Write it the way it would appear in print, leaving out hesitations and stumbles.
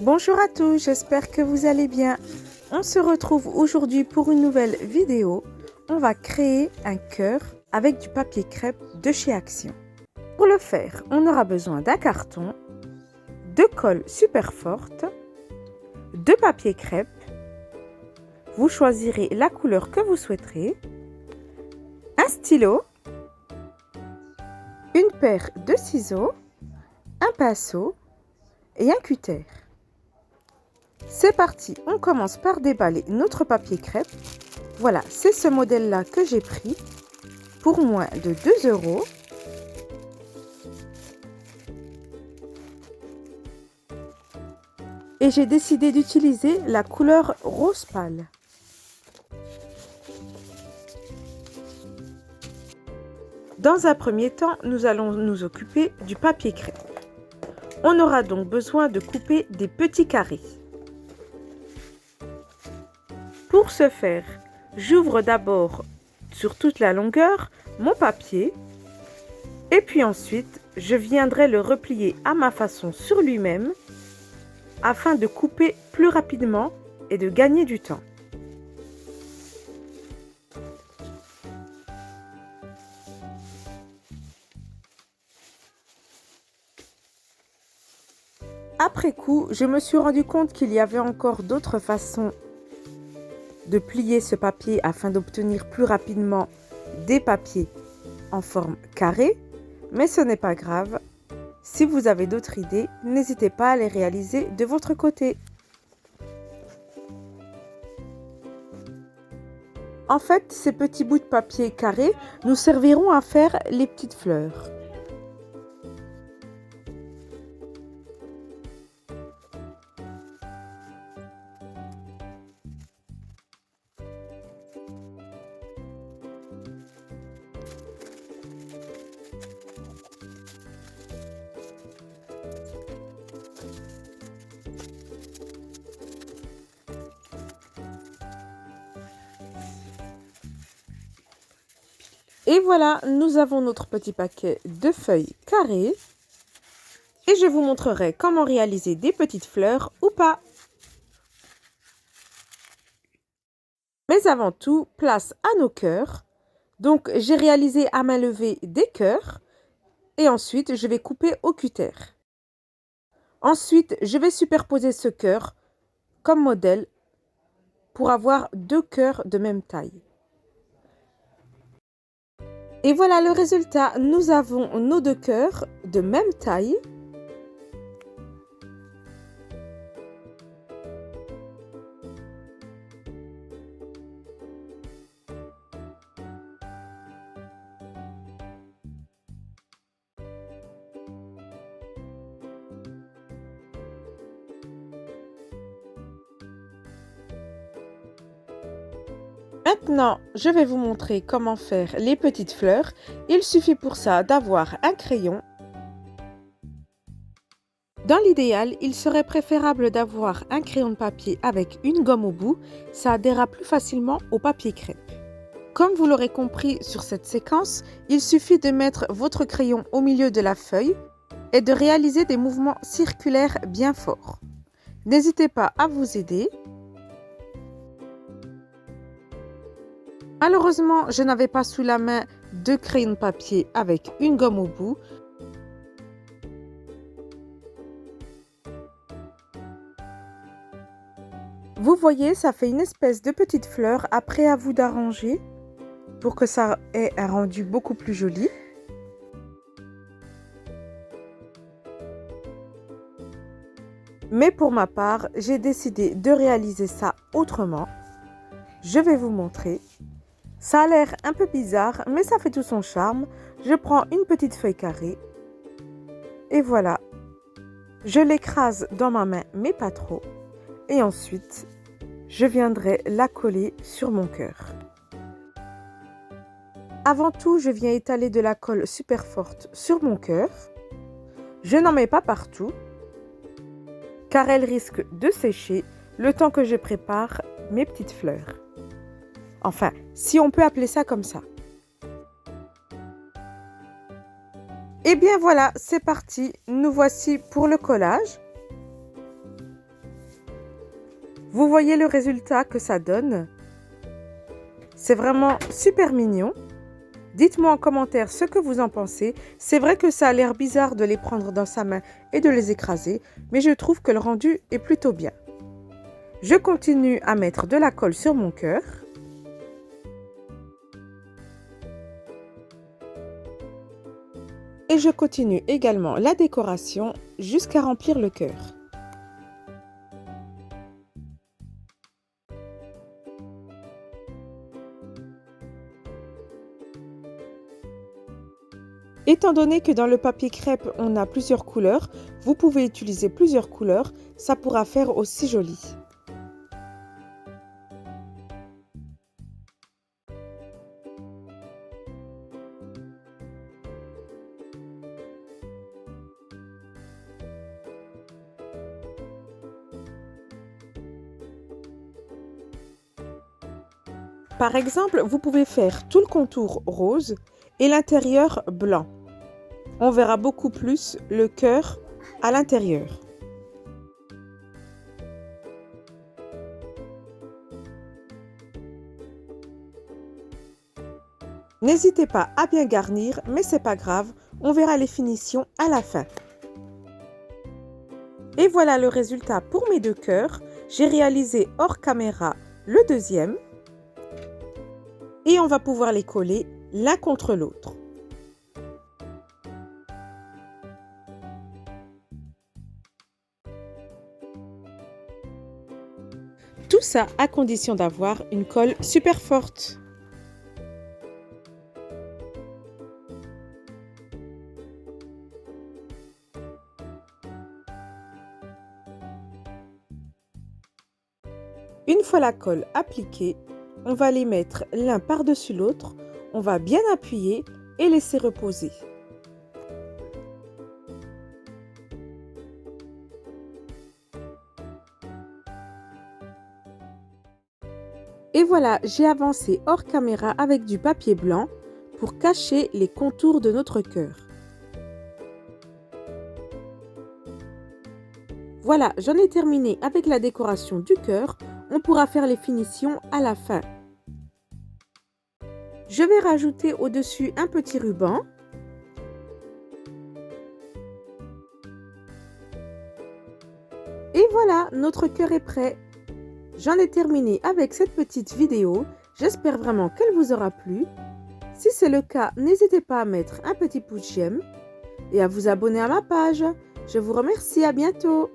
Bonjour à tous, j'espère que vous allez bien. On se retrouve aujourd'hui pour une nouvelle vidéo. On va créer un cœur avec du papier crêpe de chez Action. Pour le faire, on aura besoin d'un carton, de colle super forte, de papier crêpe. Vous choisirez la couleur que vous souhaiterez, un stylo, une paire de ciseaux, un pinceau et un cutter. C'est parti, on commence par déballer notre papier crêpe. Voilà, c'est ce modèle-là que j'ai pris pour moins de 2 €. Et j'ai décidé d'utiliser la couleur rose pâle. Dans un premier temps, nous allons nous occuper du papier crêpe. On aura donc besoin de couper des petits carrés. Pour ce faire, j'ouvre d'abord sur toute la longueur mon papier et puis ensuite je viendrai le replier à ma façon sur lui-même afin de couper plus rapidement et de gagner du temps. Après coup, je me suis rendu compte qu'il y avait encore d'autres façons de plier ce papier afin d'obtenir plus rapidement des papiers en forme carrée, mais ce n'est pas grave. Si vous avez d'autres idées, n'hésitez pas à les réaliser de votre côté. En fait, ces petits bouts de papier carré nous serviront à faire les petites fleurs. Et voilà, nous avons notre petit paquet de feuilles carrées. Et je vous montrerai comment réaliser des petites fleurs ou pas. Mais avant tout, place à nos cœurs. Donc, j'ai réalisé à main levée des cœurs. Et ensuite, je vais couper au cutter. Ensuite, je vais superposer ce cœur comme modèle pour avoir 2 cœurs de même taille. Et voilà le résultat. Nous avons nos 2 cœurs de même taille. Maintenant, je vais vous montrer comment faire les petites fleurs. Il suffit pour ça d'avoir un crayon. Dans l'idéal, il serait préférable d'avoir un crayon de papier avec une gomme au bout. Ça adhérera plus facilement au papier crêpe. Comme vous l'aurez compris sur cette séquence, il suffit de mettre votre crayon au milieu de la feuille et de réaliser des mouvements circulaires bien forts. N'hésitez pas à vous aider. Malheureusement, je n'avais pas sous la main de crayon de papier avec une gomme au bout. Vous voyez, ça fait une espèce de petite fleur. Après, à vous d'arranger pour que ça ait un rendu beaucoup plus joli. Mais pour ma part, j'ai décidé de réaliser ça autrement. Je vais vous montrer. Ça a l'air un peu bizarre, mais ça fait tout son charme. Je prends une petite feuille carrée. Et voilà. Je l'écrase dans ma main, mais pas trop. Et ensuite, je viendrai la coller sur mon cœur. Avant tout, je viens étaler de la colle super forte sur mon cœur. Je n'en mets pas partout, car elle risque de sécher le temps que je prépare mes petites fleurs. Enfin, si on peut appeler ça comme ça. Et bien voilà, c'est parti. Nous voici pour le collage. Vous voyez le résultat que ça donne? C'est vraiment super mignon. Dites-moi en commentaire ce que vous en pensez. C'est vrai que ça a l'air bizarre de les prendre dans sa main et de les écraser, mais je trouve que le rendu est plutôt bien. Je continue à mettre de la colle sur mon cœur. Et je continue également la décoration jusqu'à remplir le cœur. Étant donné que dans le papier crêpe, on a plusieurs couleurs, vous pouvez utiliser plusieurs couleurs, ça pourra faire aussi joli. Par exemple, vous pouvez faire tout le contour rose et l'intérieur blanc. On verra beaucoup plus le cœur à l'intérieur. N'hésitez pas à bien garnir, mais c'est pas grave, on verra les finitions à la fin. Et voilà le résultat pour mes deux cœurs. J'ai réalisé hors caméra le deuxième. Et on va pouvoir les coller l'un contre l'autre. Tout ça à condition d'avoir une colle super forte. Une fois la colle appliquée, on va les mettre l'un par-dessus l'autre, on va bien appuyer et laisser reposer. Et voilà, j'ai avancé hors caméra avec du papier blanc pour cacher les contours de notre cœur. Voilà, j'en ai terminé avec la décoration du cœur. On pourra faire les finitions à la fin. Je vais rajouter au-dessus un petit ruban. Et voilà, notre cœur est prêt. J'en ai terminé avec cette petite vidéo. J'espère vraiment qu'elle vous aura plu. Si c'est le cas, n'hésitez pas à mettre un petit pouce j'aime et à vous abonner à ma page. Je vous remercie, à bientôt.